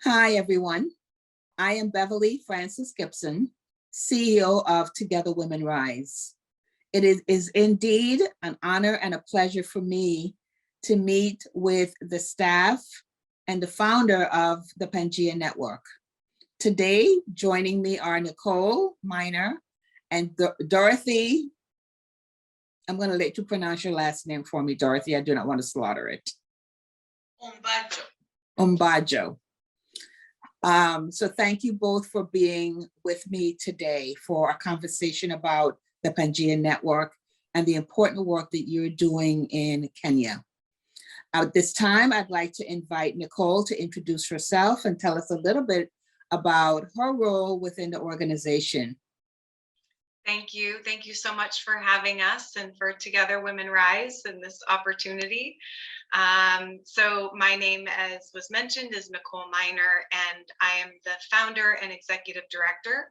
Hi, everyone. I am Beverly Francis Gibson, CEO of Together Women Rise. It is indeed an honor and a pleasure for me to meet with the staff and the founder of the Pangea Network. Today, joining me are Nicole Minor and Dorothy. I'm going to let you pronounce your last name for me, Dorothy. I do not want to slaughter it. Ombajo. So thank you both for being with me today for a conversation about the Pangea Network and the important work that you're doing in Kenya. At this time, I'd like to invite Nicole to introduce herself and tell us a little bit about her role within the organization. Thank you. Thank you so much for having us and for Together Women Rise and this opportunity. So my name, as was mentioned, is Nicole Minor, and I am the founder and executive director.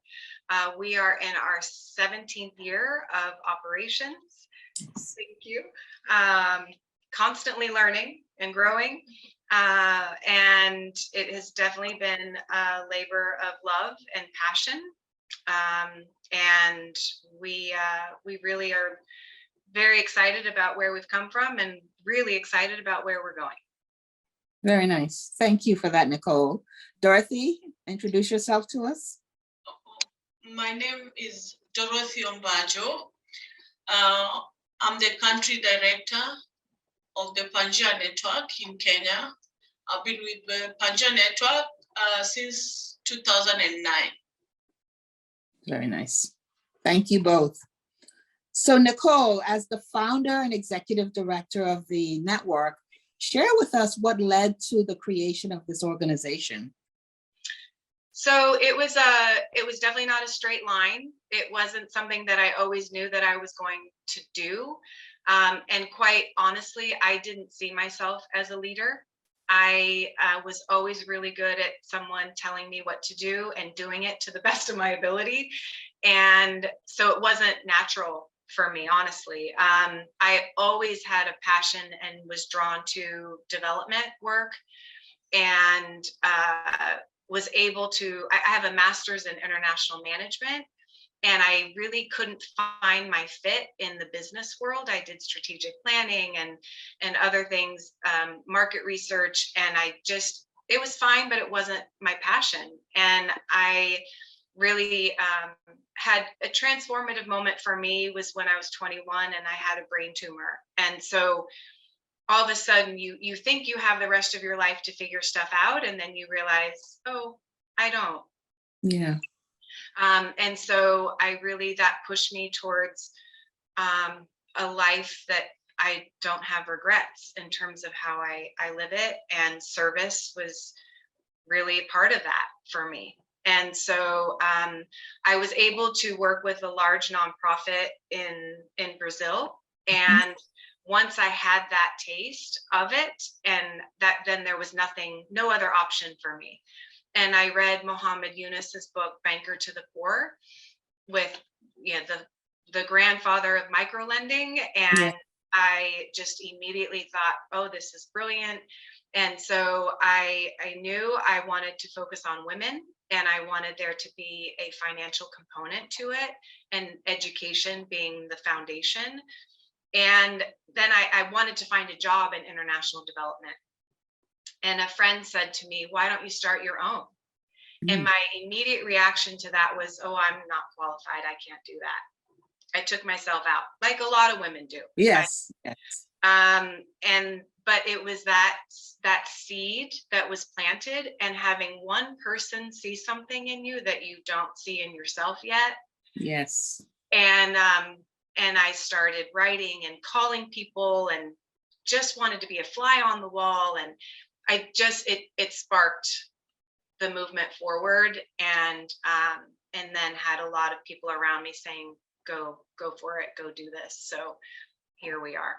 We are in our 17th year of operations. Thank you. Constantly learning and growing. And it has definitely been a labor of love and passion. And we really are very excited about where we've come from and really excited about where we're going. Very nice. Thank you for that, Nicole. Dorothy, introduce yourself to us. My name is Dorothy Ombajo. I'm the country director of the Pangea Network in Kenya. I've been with the Pangea Network since 2009. Very nice. Thank you both. So Nicole, as the founder and executive director of the network, share with us what led to the creation of this organization. So it was definitely not a straight line. It wasn't something that I always knew that I was going to do. And quite honestly, I didn't see myself as a leader. I was always really good at someone telling me what to do and doing it to the best of my ability. And so it wasn't natural for me, honestly. I always had a passion and was drawn to development work, and was able to, I have a master's in international management, and I really couldn't find my fit in the business world. I did strategic planning and other things, market research, and it was fine, but it wasn't my passion. And I really had a transformative moment for me was when I was 21 and I had a brain tumor. And so all of a sudden you think you have the rest of your life to figure stuff out, and then you realize, oh, I don't. Yeah. And so that pushed me towards a life that I don't have regrets in terms of how I live it, and service was really part of that for me. And so I was able to work with a large nonprofit in Brazil, and once I had that taste of it, and then there was no other option for me. And I read Muhammad Yunus's book, Banker to the Poor, with the grandfather of microlending. And I just immediately thought, oh, this is brilliant. And so I knew I wanted to focus on women, and I wanted there to be a financial component to it, and education being the foundation. And then I wanted to find a job in international development. And a friend said to me, why don't you start your own? And my immediate reaction to that was, oh, I'm not qualified. I can't do that. I took myself out, like a lot of women do. Yes. But it was that seed that was planted, and having one person see something in you that you don't see in yourself yet. Yes. And I started writing and calling people, and just wanted to be a fly on the wall. And it sparked the movement forward, and then had a lot of people around me saying, go for it, go do this. So here we are.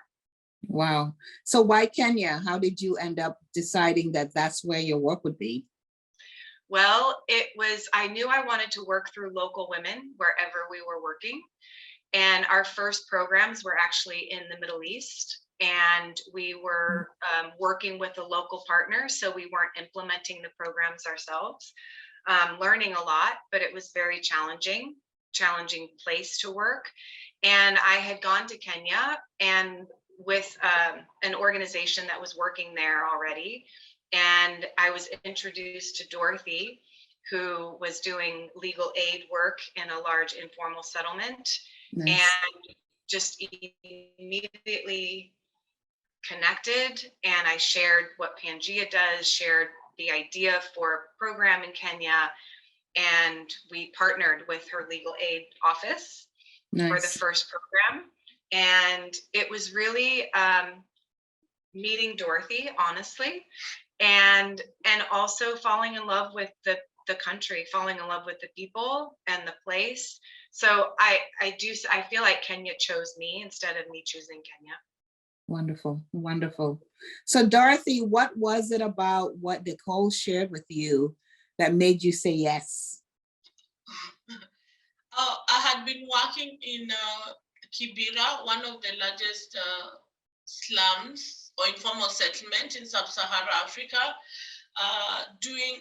Wow. So why Kenya? How did you end up deciding that that's where your work would be? Well, I knew I wanted to work through local women wherever we were working. And our first programs were actually in the Middle East. and we were working with a local partner, so we weren't implementing the programs ourselves. Learning a lot, but it was very challenging place to work. And I had gone to Kenya and with an organization that was working there already. And I was introduced to Dorothy, who was doing legal aid work in a large informal settlement. Nice. And just immediately connected. And I shared what Pangea does, shared the idea for a program in Kenya, and we partnered with her legal aid office for the first program. And it was really meeting Dorothy, honestly, and also falling in love with the country, falling in love with the people and the place. So I feel like Kenya chose me instead of me choosing Kenya. Wonderful, wonderful. So Dorothy, what was it about what Nicole shared with you that made you say yes? I had been working in Kibera, one of the largest slums or informal settlement in sub-Saharan Africa, doing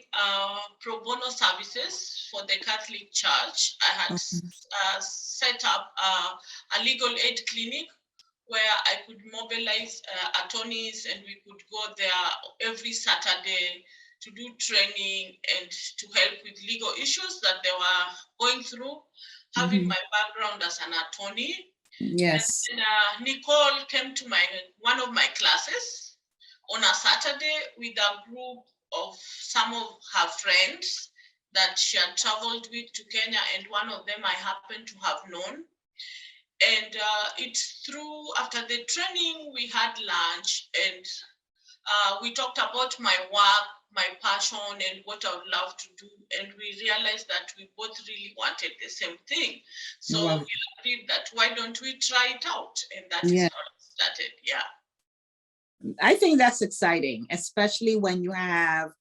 pro bono services for the Catholic Church. I had set up a legal aid clinic where I could mobilize attorneys, and we could go there every Saturday to do training and to help with legal issues that they were going through, having my background as an attorney. Yes. And Nicole came to one of my classes on a Saturday with a group of some of her friends that she had traveled with to Kenya, and one of them I happened to have known. And it's through, after the training, we had lunch, and we talked about my work, my passion, and what I would love to do. And we realized that we both really wanted the same thing. So we agreed that why don't we try it out? And that is how it started, yeah. I think that's exciting, especially when you have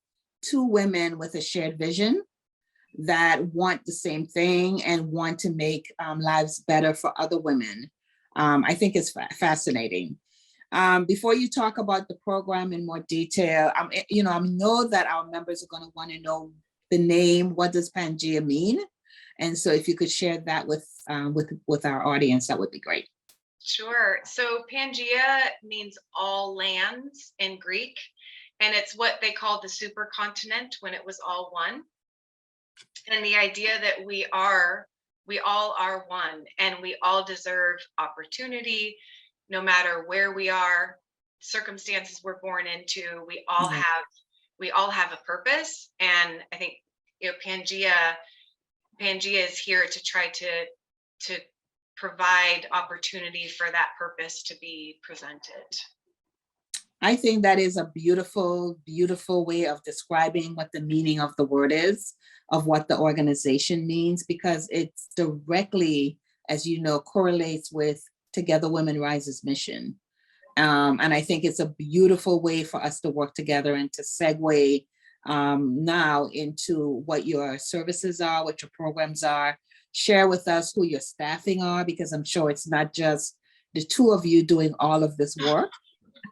two women with a shared vision that want the same thing and want to make lives better for other women. I think it's fascinating. Before you talk about the program in more detail, I know that our members are going to want to know the name. What does Pangea mean? And so if you could share that with our audience, that would be great. Sure. So Pangea means all lands in Greek, and it's what they called the supercontinent when it was all one. And the idea that we all are one, and we all deserve opportunity, no matter where we are, circumstances we're born into. We all have a purpose, and I think Pangea is here to try to provide opportunity for that purpose to be presented. I think that is a beautiful, beautiful way of describing what the meaning of the word is, of what the organization means, because it's directly, as you know, correlates with Together Women Rise's mission. And I think it's a beautiful way for us to work together and to segue now into what your services are, what your programs are. Share with us who your staffing are, because I'm sure it's not just the two of you doing all of this work,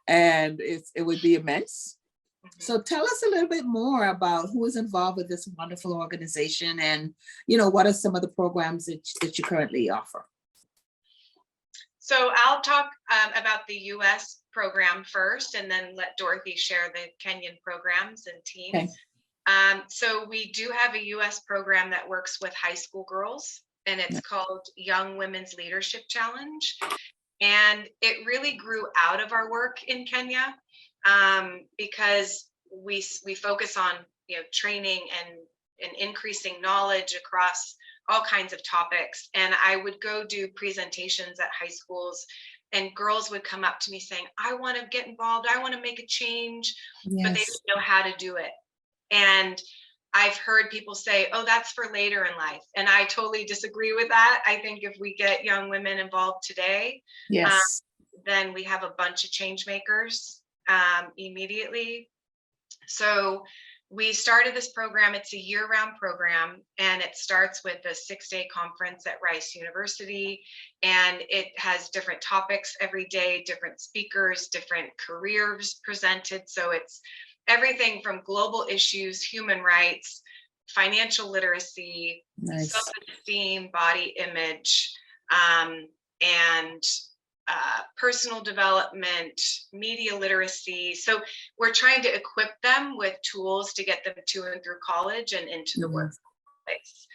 and it would be immense. So tell us a little bit more about who is involved with this wonderful organization, and what are some of the programs that you currently offer? So I'll talk about the U.S. program first, and then let Dorothy share the Kenyan programs and teams. Okay. So we do have a U.S. program that works with high school girls, and it's called Young Women's Leadership Challenge. And it really grew out of our work in Kenya, because we focus on training and increasing knowledge across all kinds of topics. And I would go do presentations at high schools, and girls would come up to me saying, I want to get involved, I want to make a change, but they didn't know how to do it. And I've heard people say, oh, that's for later in life. And I totally disagree with that. I think if we get young women involved today, then we have a bunch of change makers immediately. So we started this program. It's a year-round program, and it starts with a 6-day conference at Rice University, and it has different topics every day, different speakers, different careers presented. So it's everything from global issues, human rights, financial literacy, Nice. self-esteem, body image, and personal development, media literacy. So we're trying to equip them with tools to get them to and through college and into the workplace.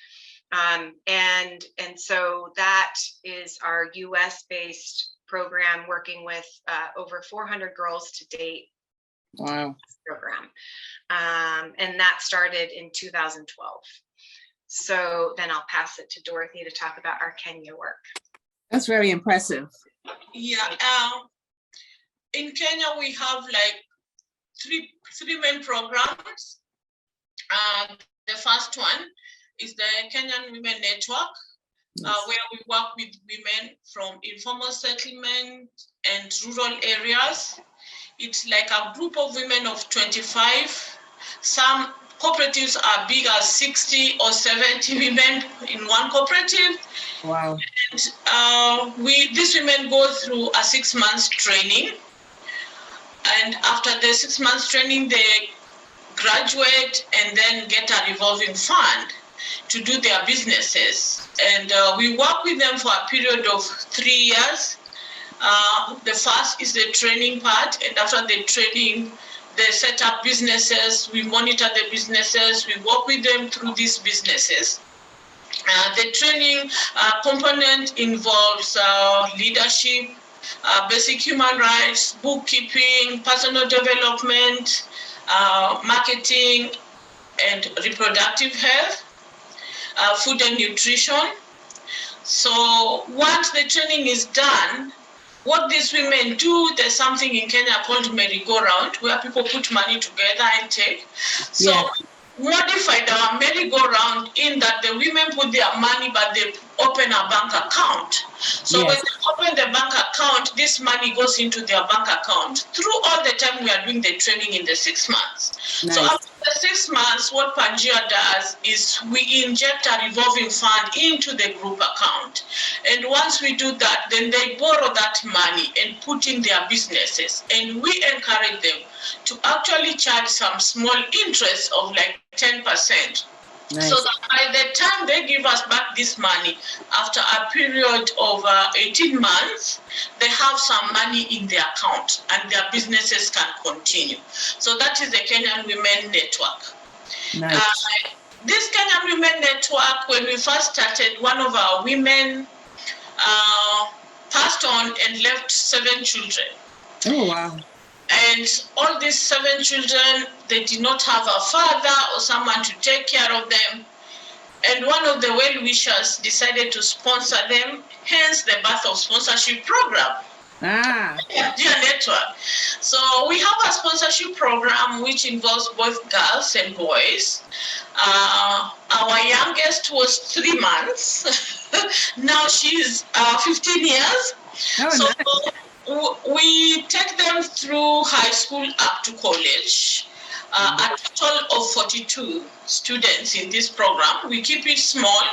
And so that is our US-based program, working with over 400 girls to date. Wow. Program. And that started in 2012. So then I'll pass it to Dorothy to talk about our Kenya work. That's very impressive. Yeah, in Kenya we have like three main programs. The first one is the Kenyan Women Network, where we work with women from informal settlement and rural areas. It's like a group of women of 25. Some cooperatives are big as 60 or 70 women in one cooperative. Wow. And these women go through a 6 months training. And after the 6 months training, they graduate and then get a revolving fund to do their businesses. And we work with them for a period of 3 years. The first is the training part, and after the training, they set up businesses, we monitor the businesses, we work with them through these businesses. The training component involves leadership, basic human rights, bookkeeping, personal development, marketing, and reproductive health, food and nutrition. So once the training is done, what these women do, there's something in Kenya called merry-go-round, where people put money together and take. So modified our merry-go-round in that the women put their money, but they open a bank account. So when they open the bank account, this money goes into their bank account through all the time we are doing the training in the 6 months. Nice. So after the 6 months, what Pangea does is we inject a revolving fund into the group account. And once we do that, then they borrow that money and put in their businesses. And we encourage them to actually charge some small interest of like 10%. Nice. So that by the time they give us back this money, after a period of 18 months, they have some money in their account and their businesses can continue. So that is the Kenyan Women Network. Nice. This Kenyan Women Network, when we first started, one of our women passed on and left 7 children. Oh, wow. And all these 7 children, they did not have a father or someone to take care of them. And one of the well-wishers decided to sponsor them, hence the birth of sponsorship program. Pangea Network. So we have a sponsorship program which involves both girls and boys. Our youngest was 3 months. Now she's 15 years. Oh, so nice. We take them through high school up to college. A total of 42 students in this program. We keep it small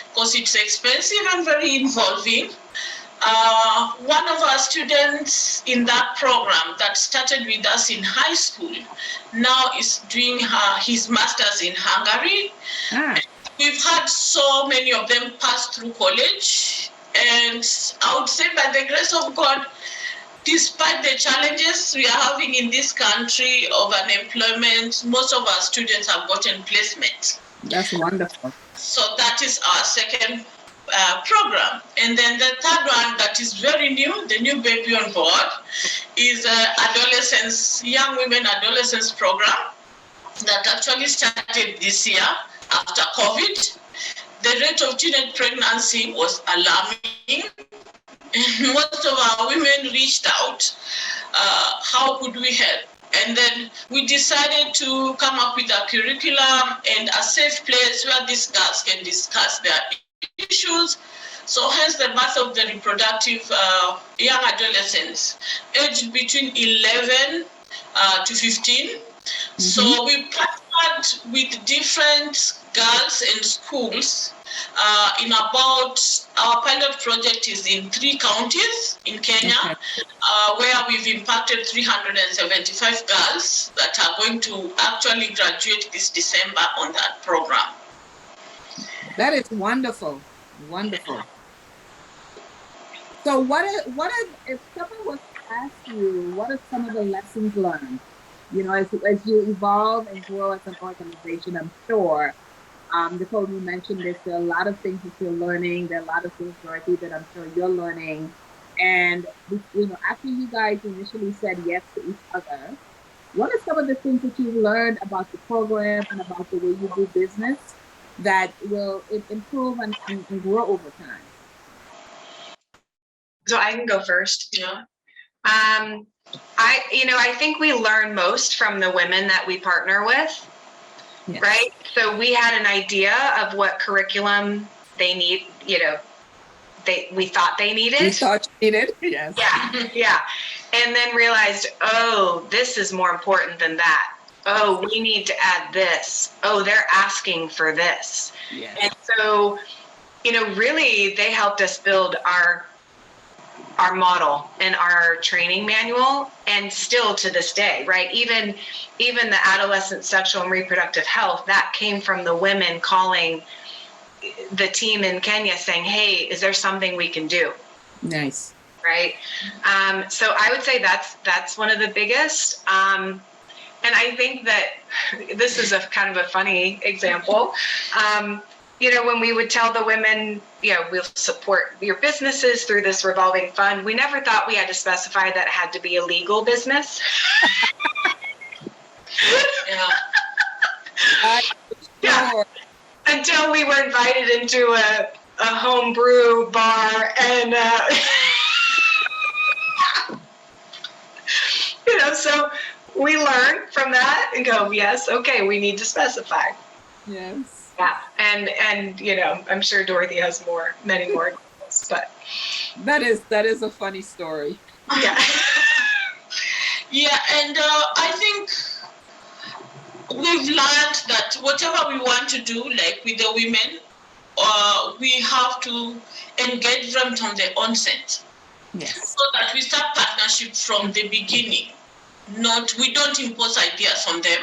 because it's expensive and very involving. One of our students in that program that started with us in high school now is doing his master's in Hungary. We've had so many of them pass through college, and I would say by the grace of God, despite the challenges we are having in this country of unemployment, most of our students have gotten placement. That's wonderful. So that is our second program. And then the third one that is very new, the new baby on board, is adolescents, young women adolescents program that actually started this year after COVID. The rate of teenage pregnancy was alarming. And most of our women reached out, how could we help? And then we decided to come up with a curriculum and a safe place where these girls can discuss their issues. So hence the birth of the reproductive young adolescents aged between 11 to 15. So we partner partnered with different girls and schools in about, our pilot project is in 3 counties in Kenya, Okay. where we've impacted 375 girls that are going to actually graduate this December on that program. That is wonderful. Wonderful. So if someone was to ask you, what are some of the lessons learned? You know, as you evolve and grow as an organization, I'm sure, Nicole, you mentioned this, there are a lot of things that you're learning. There are a lot of things, Dorothy, that I'm sure you're learning. And, you know, after you guys initially said yes to each other, what are some of the things that you've learned about the program and about the way you do business that will improve and grow over time? So I can go first. Yeah. I think we learn most from the women that we partner with, Yes. right? So we had an idea of what curriculum they need, we thought they needed. You thought you needed? Yes. Yeah. And then realized, oh, this is more important than that. Oh, we need to add this. Oh, they're asking for this. Yes. And so, really they helped us build our model and our training manual, and still to this day, right? Even the adolescent sexual and reproductive health, that came from the women calling the team in Kenya saying, hey, is there something we can do? Nice. Right. So I would say that's one of the biggest. And I think that this is a kind of a funny example. When we would tell the women, we'll support your businesses through this revolving fund, we never thought we had to specify that it had to be a legal business. Yeah. Until we were invited into a home brew bar, and so we learn from that and go, yes, okay, we need to specify. Yes. Yeah, and I'm sure Dorothy has many more, but that is a funny story. Yeah. Yeah, and I think we've learned that whatever we want to do, like with the women, we have to engage them from the onset. Yes. So that we start partnership from the beginning. We don't impose ideas on them.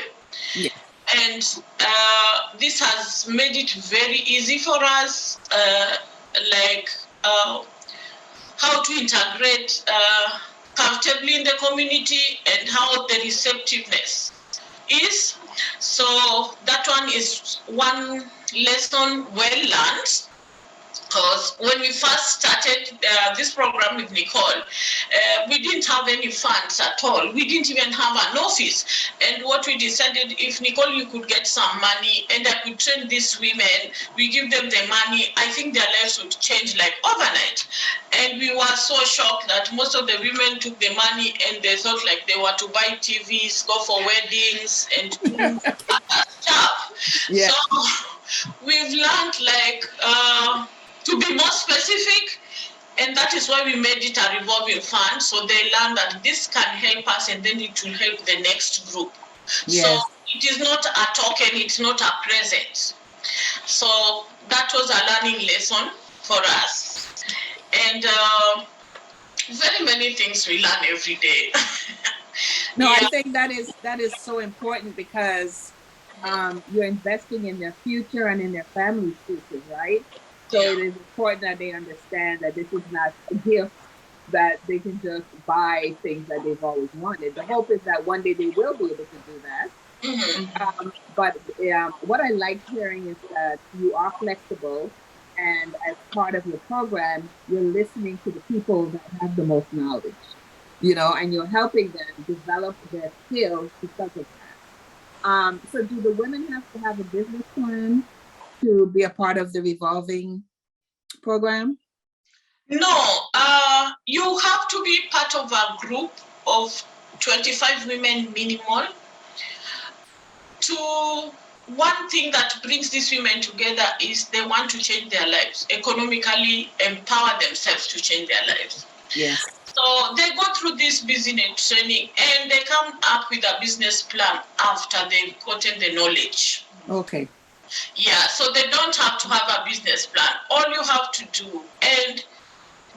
Yeah. And this has made it very easy for us, how to integrate comfortably in the community and how the receptiveness is. So that one is one lesson well learned. Because when we first started this program with Nicole, we didn't have any funds at all. We didn't even have an office. And what we decided, if Nicole, you could get some money and I could train these women, we give them the money, I think their lives would change like overnight. And we were so shocked that most of the women took the money and they thought like they were to buy TVs, go for weddings and do stuff. Yeah. So we've learned to be more specific, and that is why we made it a revolving fund, so they learn that this can help us and then it will help the next group. Yes. So it is not a token, it's not a present. So that was a learning lesson for us. And very many things we learn every day. No, Yeah. I think that is so important because you're investing in their future and in their family's future, right? So it is important that they understand that this is not a gift that they can just buy things that they've always wanted. The hope is that one day they will be able to do that. Mm-hmm. But what I like hearing is that you are flexible, and as part of your program, you're listening to the people that have the most knowledge, and you're helping them develop their skills because of that. So do the women have to have a business plan to be a part of the revolving program? No, you have to be part of a group of 25 women minimum. One thing that brings these women together is they want to change their lives, economically empower themselves to change their lives. Yes. So they go through this business training and they come up with a business plan after they've gotten the knowledge. Okay. Yeah, so they don't have to have a business plan. All you have to do, and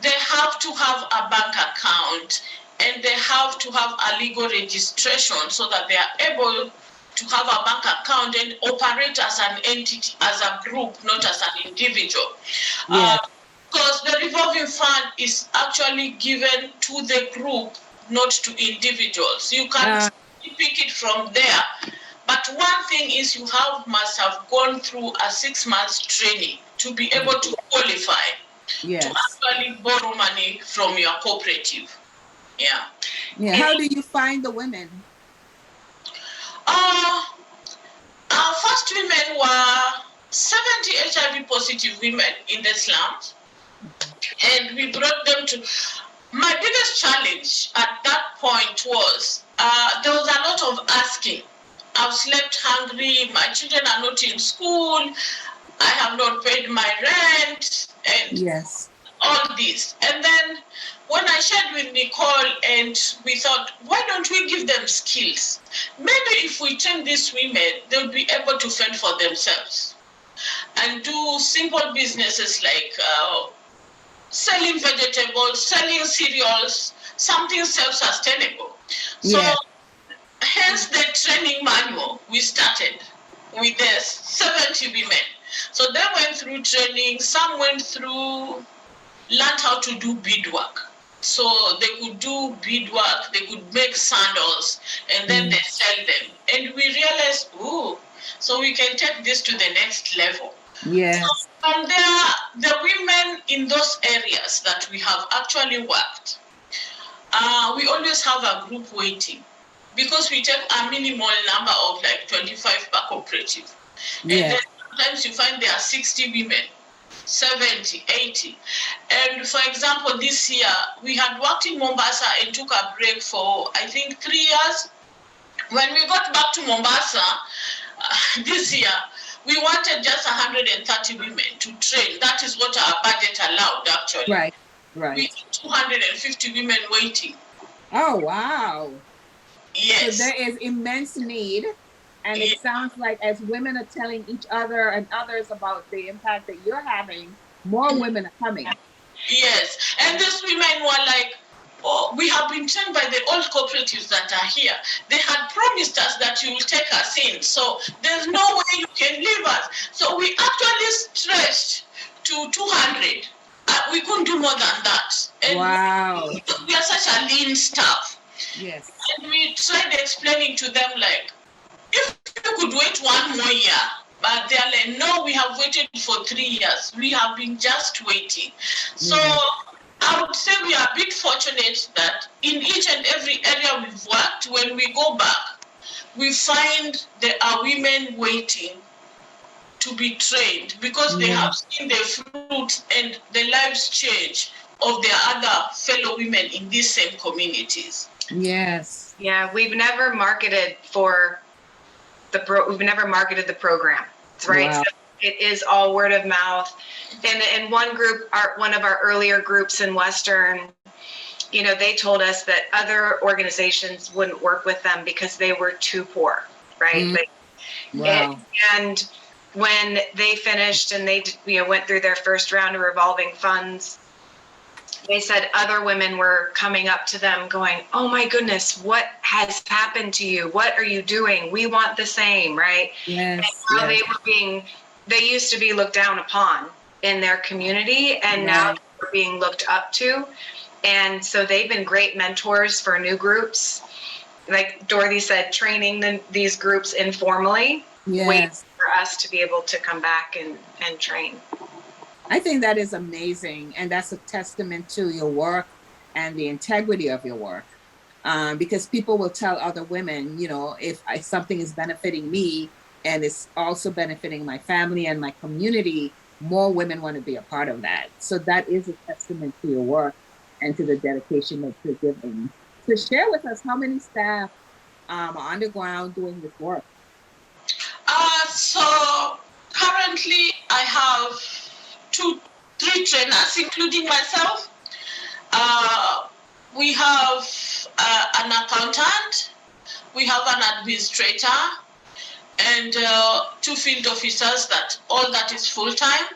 they have to have a bank account, and they have to have a legal registration so that they are able to have a bank account and operate as an entity, as a group, not as an individual. Yeah. Because the revolving fund is actually given to the group, not to individuals. You can pick it from there. But one thing is must have gone through a 6 months training to be able to qualify to Yes. actually borrow money from your cooperative. Yeah. Yeah. How do you find the women? Our first women were 70 HIV positive women in the slums, and we brought them to. My biggest challenge at that point was there was a lot of asking. I've slept hungry, my children are not in school, I have not paid my rent, and Yes. all this. And then when I shared with Nicole, and we thought, why don't we give them skills? Maybe if we train these women, they'll be able to fend for themselves and do simple businesses like selling vegetables, selling cereals, something self-sustainable. So Yeah. hence the training manual we started with this 70 women. So they went through training, some went through, learned how to do beadwork. So they could do beadwork, they could make sandals, and then they sell them. And we realized, ooh, so we can take this to the next level. Yes. So from there, the women in those areas that we have actually worked, we always have a group waiting because we take a minimal number of like 25 per cooperative. Yeah. And then sometimes you find there are 60 women, 70, 80. And for example, this year, we had worked in Mombasa and took a break for, I think, 3 years. When we got back to Mombasa this year, we wanted just 130 women to train. That is what our budget allowed, actually. Right. Right. We had 250 women waiting. Oh, wow. Yes. So there is immense need. And it sounds like as women are telling each other and others about the impact that you're having, more women are coming. Yes. And these women were like, oh, we have been trained by the old cooperatives that are here. They had promised us that you will take us in. So there's no way you can leave us. So we actually stretched to 200. We couldn't do more than that. And wow. we are such a lean staff. Yes. And we tried explaining to them, like, if you could wait 1 more year, but they're like, no, we have waited for 3 years. We have been just waiting. So I would say we are a bit fortunate that in each and every area we've worked, when we go back, we find there are women waiting to be trained because they have seen the fruits and the lives change of their other fellow women in these same communities. Yes. Yeah, we've never marketed for we've never marketed the program, right? Wow. So it is all word of mouth. And in one group, one of our earlier groups in Western, you know, they told us that other organizations wouldn't work with them because they were too poor, right? Wow. And when they finished and they, you know, went through their first round of revolving funds, they said other women were coming up to them going, oh my goodness, what has happened to you? What are you doing? We want the same, right? Yes. And how they were they used to be looked down upon in their community, and now they're being looked up to. And so they've been great mentors for new groups. Like Dorothy said, training these groups informally, waiting for us to be able to come back and train. I think that is amazing. And that's a testament to your work and the integrity of your work. Because people will tell other women, you know, if something is benefiting me and it's also benefiting my family and my community, more women want to be a part of that. So that is a testament to your work and to the dedication that you're giving. So share with us how many staff are on the ground doing this work. So currently I have 3 trainers, including myself. We have an accountant, we have an administrator, and 2 field officers. That all that is full time.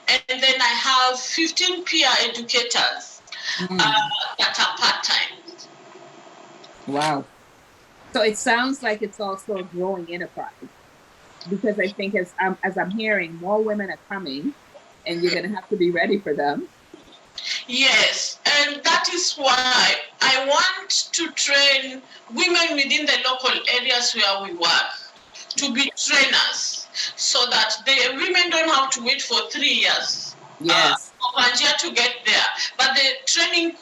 And then I have 15 peer educators that are part time. Wow. So it sounds like it's also a growing enterprise, because I think as I'm hearing, more women are coming, and you're going to have to be ready for them. Yes, and that is why I want to train women within the local areas where we work to be trainers, so that the women don't have to wait for 3 years Yes, for Pangea to get there, but the training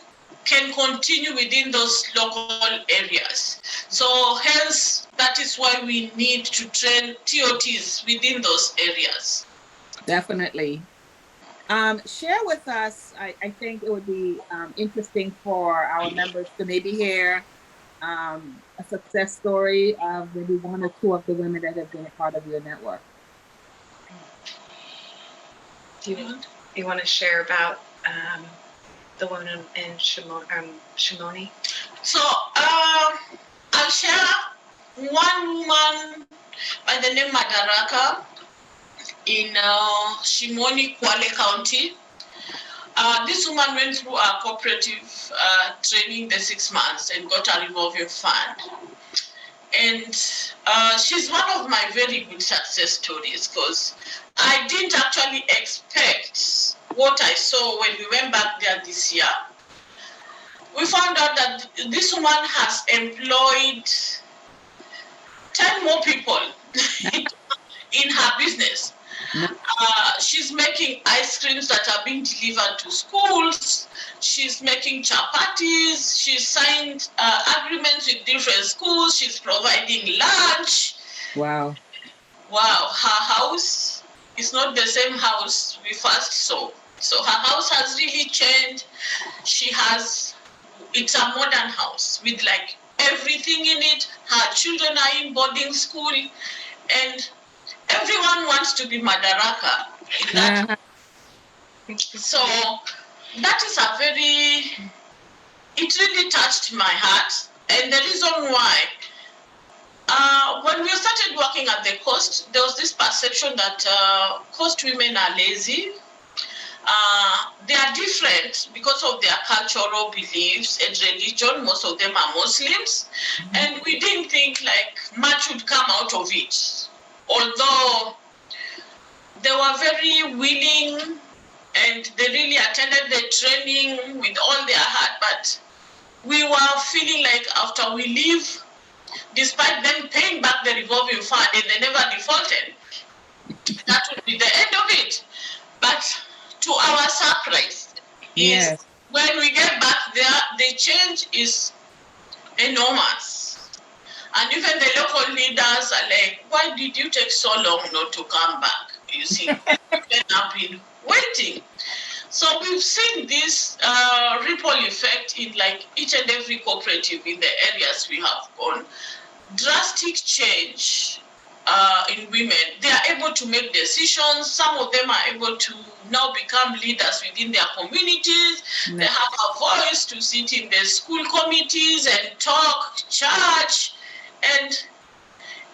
can continue within those local areas. So hence, that is why we need to train TOTs within those areas. definitely. Share with us, I think it would be interesting for our members to maybe hear a success story of maybe one or two of the women that have been a part of your network. Do you want to share about the woman in Shimoni? So I'll share one woman by the name Madaraka in Shimoni, Kwale County. This woman went through a cooperative training the 6 months and got a revolving fund. And she's one of my very good success stories, because I didn't actually expect what I saw when we went back there this year. We found out that this woman has employed 10 more people in her business. She's making ice creams that are being delivered to schools. She's making chapatis. She's signed agreements with different schools. She's providing lunch. Wow. Wow, her house is not the same house we first saw. So her house has really changed. It's a modern house with like everything in it. Her children are in boarding school, and everyone wants to be Madaraka in that. So that is it really touched my heart. And the reason why, when we started working at the coast, there was this perception that coast women are lazy. They are different because of their cultural beliefs and religion. Most of them are Muslims. And we didn't think like much would come out of it. Although they were very willing and they really attended the training with all their heart, but we were feeling like after we leave, despite them paying back the revolving fund and they never defaulted, that would be the end of it. But to our surprise, is when we get back there, the change is enormous. And even the local leaders are like, why did you take so long not to come back? You see, they have been waiting. So we've seen this ripple effect in like each and every cooperative in the areas we have gone. Drastic change in women. They are able to make decisions. Some of them are able to now become leaders within their communities. They have a voice to sit in the school committees and talk, church, and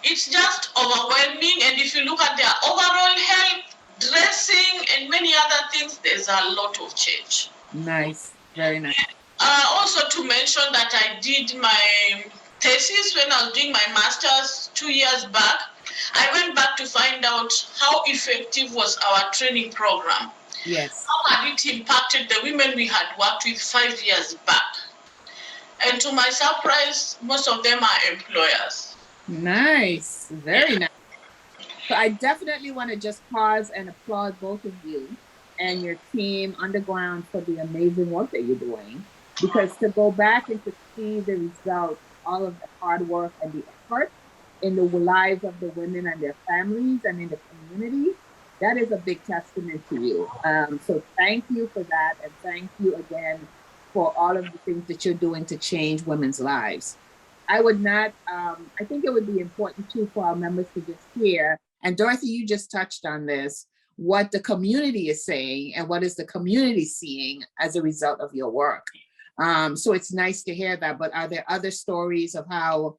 it's just overwhelming. And if you look at their overall health, dressing, and many other things, there's a lot of change. Nice, very nice. Also to mention that I did my thesis when I was doing my master's 2 years back. I went back to find out how effective was our training program. Yes. How had it impacted the women we had worked with 5 years back? And to my surprise, most of them are employers. Nice, very nice. So I definitely want to just pause and applaud both of you and your team underground for the amazing work that you're doing. Because to go back and to see the results, all of the hard work and the effort in the lives of the women and their families and in the community, that is a big testament to you. So thank you for that. And thank you again for all of the things that you're doing to change women's lives. I would not, I think it would be important too for our members to just hear, and Dorothy, you just touched on this, what the community is saying and what is the community seeing as a result of your work. So it's nice to hear that. But are there other stories of how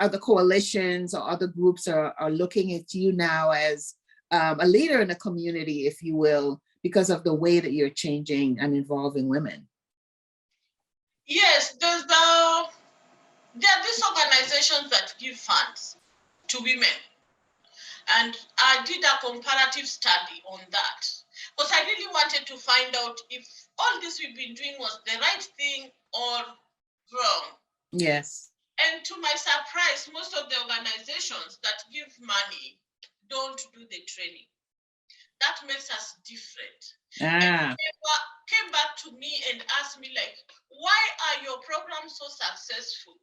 other coalitions or other groups are looking at you now as a leader in the community, if you will, because of the way that you're changing and involving women? Yes, there are these organizations that give funds to women. And I did a comparative study on that because I really wanted to find out if all this we've been doing was the right thing or wrong. Yes. And to my surprise, most of the organizations that give money don't do the training. That makes us different. And they came back to me and asked me, like, why are your programs so successful?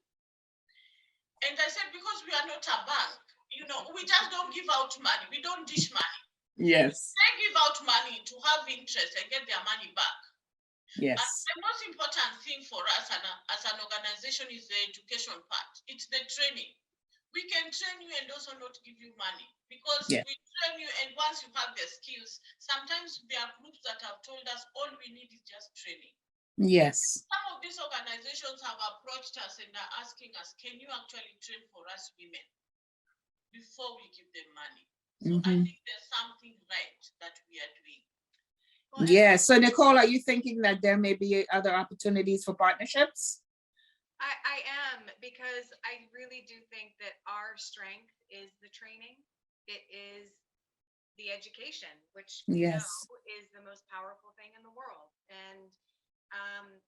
And I said, because we are not a bank. You know, we just don't give out money. We don't dish money. Yes. They give out money to have interest and get their money back. Yes. The most important thing for us as an organization is the education part. It's the training. We can train you and also not give you money because we train you, and once you have the skills, sometimes there are groups that have told us all we need is just training. Yes. Some of these organizations have approached us and are asking us, can you actually train for us women before we give them money? So I think there's something right that we are doing. Yeah. So Nicole, are you thinking that there may be other opportunities for partnerships? I am, because I really do think that our strength is the training. It is the education, which we know is the most powerful thing in the world. And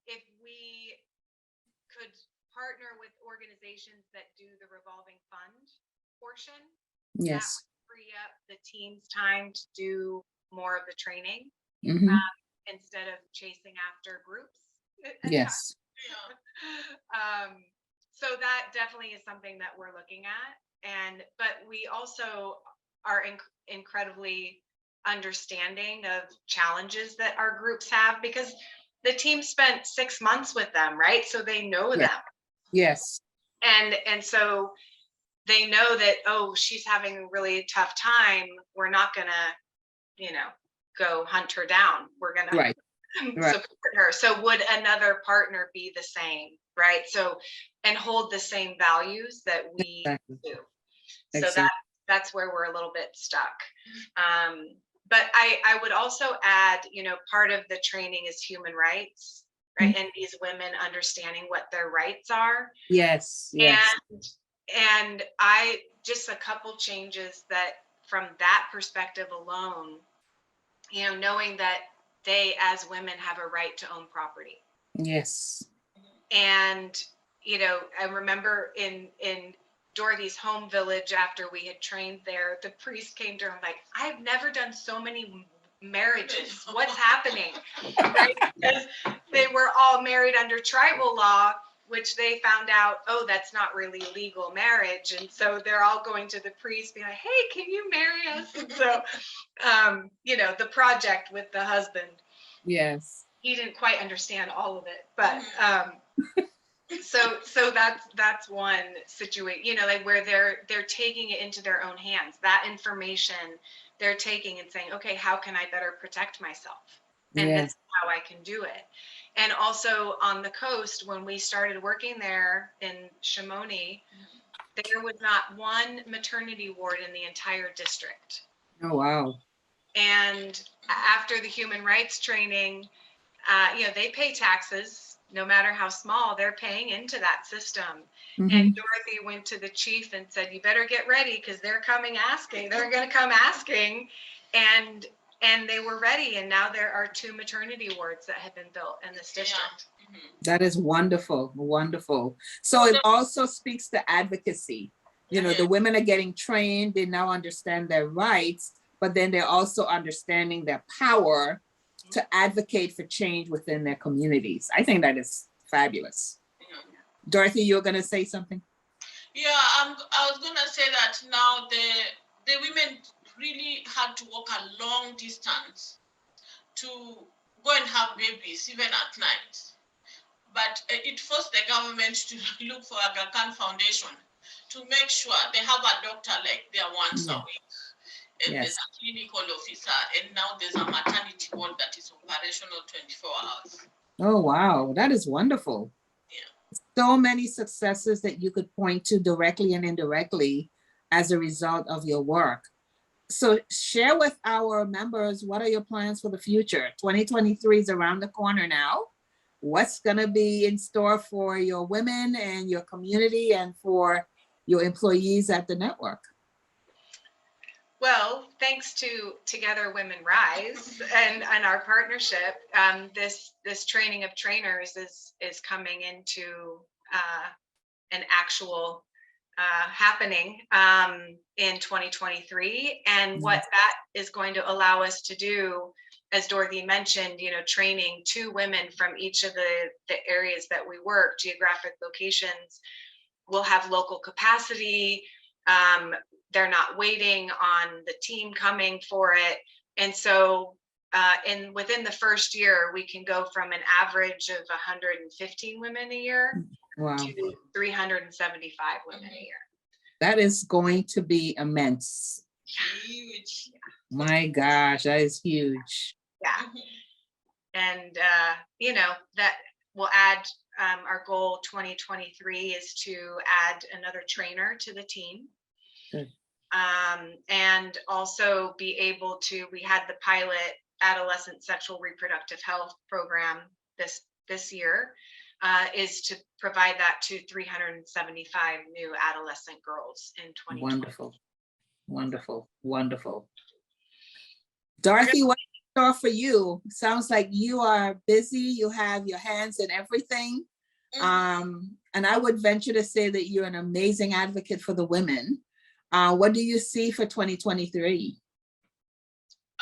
if we could partner with organizations that do the revolving fund portion, that would free up the team's time to do more of the training instead of chasing after groups. Yes. So that definitely is something that we're looking at, but we also are incredibly understanding of challenges that our groups have, because the team spent 6 months with them, right? So they know them. Yes. And so they know that, oh, she's having a really tough time. We're not gonna, go hunt her down. We're gonna support her. So would another partner be the same, right? So, and hold the same values that we do. So that's where we're a little bit stuck. But I would also add, part of the training is human rights, right? And these women understanding what their rights are. Yes. And I just a couple changes that from that perspective alone, knowing that they as women have a right to own property. Yes. And, I remember in Dorothy's home village, after we had trained there, the priest came to her like, I've never done so many marriages. What's happening? Right? Because they were all married under tribal law, which they found out, oh, that's not really legal marriage. And so they're all going to the priest being like, hey, can you marry us? And so, the project with the husband. Yes. He didn't quite understand all of it, but so that's one situation, like where they're taking it into their own hands. That information they're taking and saying, okay, how can I better protect myself? And this is how I can do it. And also on the coast, when we started working there in Chamonix, there was not one maternity ward in the entire district. Oh, wow. And after the human rights training, they pay taxes, no matter how small, they're paying into that system. And Dorothy went to the chief and said, you better get ready because they're coming asking. They're going to come asking. And they were ready. And now there are 2 maternity wards that have been built in this district. That is wonderful. Wonderful. So it also speaks to advocacy. The women are getting trained. They now understand their rights, but then they're also understanding their power to advocate for change within their communities. I think that is fabulous. Dorothy, you're going to say something? Yeah, I was going to say that now the women really had to walk a long distance to go and have babies, even at night. But it forced the government to look for Aga Khan Foundation to make sure they have a doctor like there once a week. And there's a clinical officer, and now there's a maternity ward that is operational 24 hours. Oh, wow. That is wonderful. Yeah. So many successes that you could point to directly and indirectly as a result of your work. So share with our members, what are your plans for the future? 2023 is around the corner now. What's going to be in store for your women and your community and for your employees at the network? Well, thanks to Together Women Rise and our partnership, this training of trainers is coming into an actual happening in 2023. And what that is going to allow us to do, as Dorothy mentioned, training 2 women from each of the areas that we work, geographic locations, will have local capacity. They're not waiting on the team coming for it. And so within the first year, we can go from an average of 115 women a year Wow. to 375 women a year. That is going to be immense. Huge. My gosh, that is huge. Yeah. And, that will add, our goal 2023 is to add another trainer to the team. Good. And also be able to, we had the pilot adolescent sexual reproductive health program this year, is to provide that to 375 new adolescent girls in 2020. Wonderful, wonderful, wonderful. Dorothy, what's in store for you? Sounds like you are busy. You have your hands in everything. And I would venture to say that you're an amazing advocate for the women. What do you see for 2023?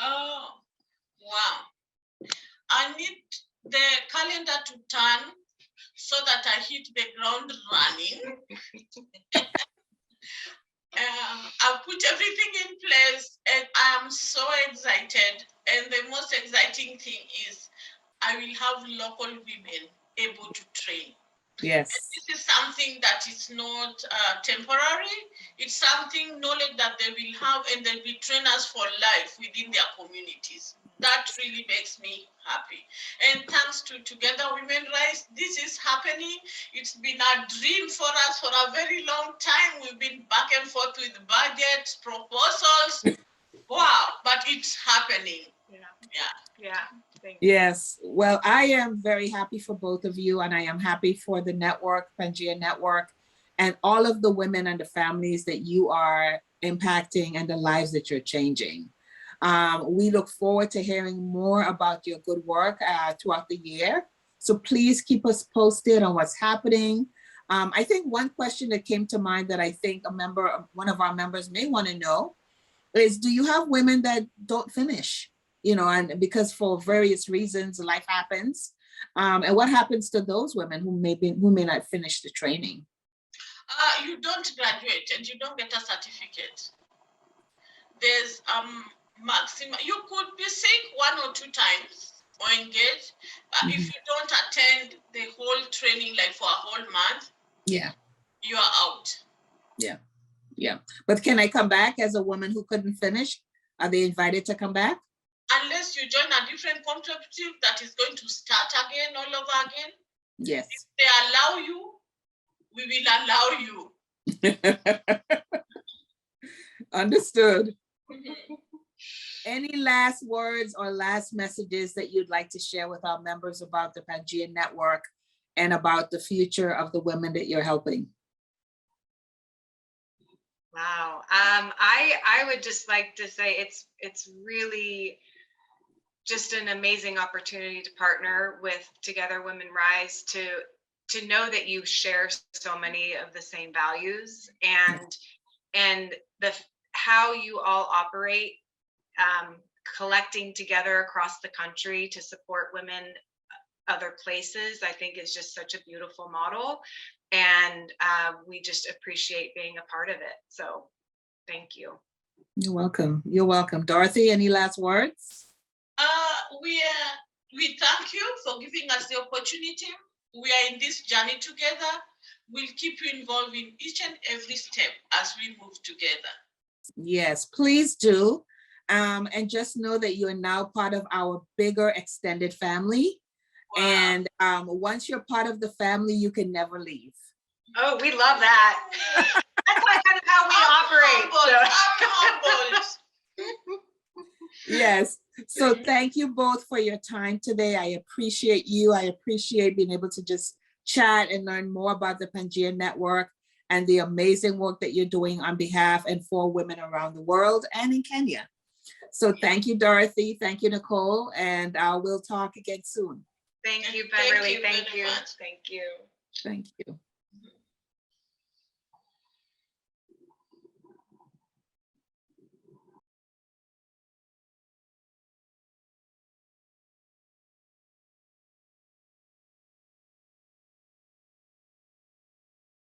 Oh, wow. I need the calendar to turn so that I hit the ground running. I've put everything in place and I'm so excited. And the most exciting thing is I will have local women able to train. Yes. And this is something that is not temporary. It's something knowledge that they will have and they'll be trainers for life within their communities. That really makes me happy. And thanks to Together Women Rise, this is happening. It's been a dream for us for a very long time. We've been back and forth with budgets, proposals. Wow, but it's happening. Yeah. Yes. Well, I am very happy for both of you, and I am happy for the network, Pangea Network, and all of the women and the families that you are impacting and the lives that you're changing. We look forward to hearing more about your good work throughout the year. So please keep us posted on what's happening. I think one question that came to mind that I think one of our members may want to know is, do you have women that don't finish? And because for various reasons, life happens. And what happens to those women who may not finish the training? You don't graduate and you don't get a certificate. There's maximum. You could be sick 1 or 2 times or engaged, but if you don't attend the whole training, like for a whole month, yeah, you are out. Yeah. But can I come back as a woman who couldn't finish? Are they invited to come back? Unless you join a different contraceptive that is going to start again all over again. Yes. If they allow you, we will allow you. Understood. Any last words or last messages that you'd like to share with our members about the Pangea Network and about the future of the women that you're helping? Wow. I would just like to say it's really just an amazing opportunity to partner with Together Women Rise, to know that you share so many of the same values, and how you all operate, collecting together across the country to support women other places, I think is just such a beautiful model. And we just appreciate being a part of it. So thank you. You're welcome. You're welcome. Dorothy, any last words? We thank you for giving us the opportunity. We are in this journey together. We'll keep you involved in each and every step as we move together. Yes, please do. And just know that you are now part of our bigger extended family. Wow. And once you're part of the family, you can never leave. Oh, we love that. That's like kind of how we operate. I'm humbled. Yes. So thank you both for your time today. I appreciate you. I appreciate being able to just chat and learn more about the Pangea Network and the amazing work that you're doing on behalf and for women around the world and in Kenya. So thank you, Dorothy. Thank you, Nicole. And we'll talk again soon. Thank you, Thank Beverly. you Thank very you. much. Thank you. Thank you.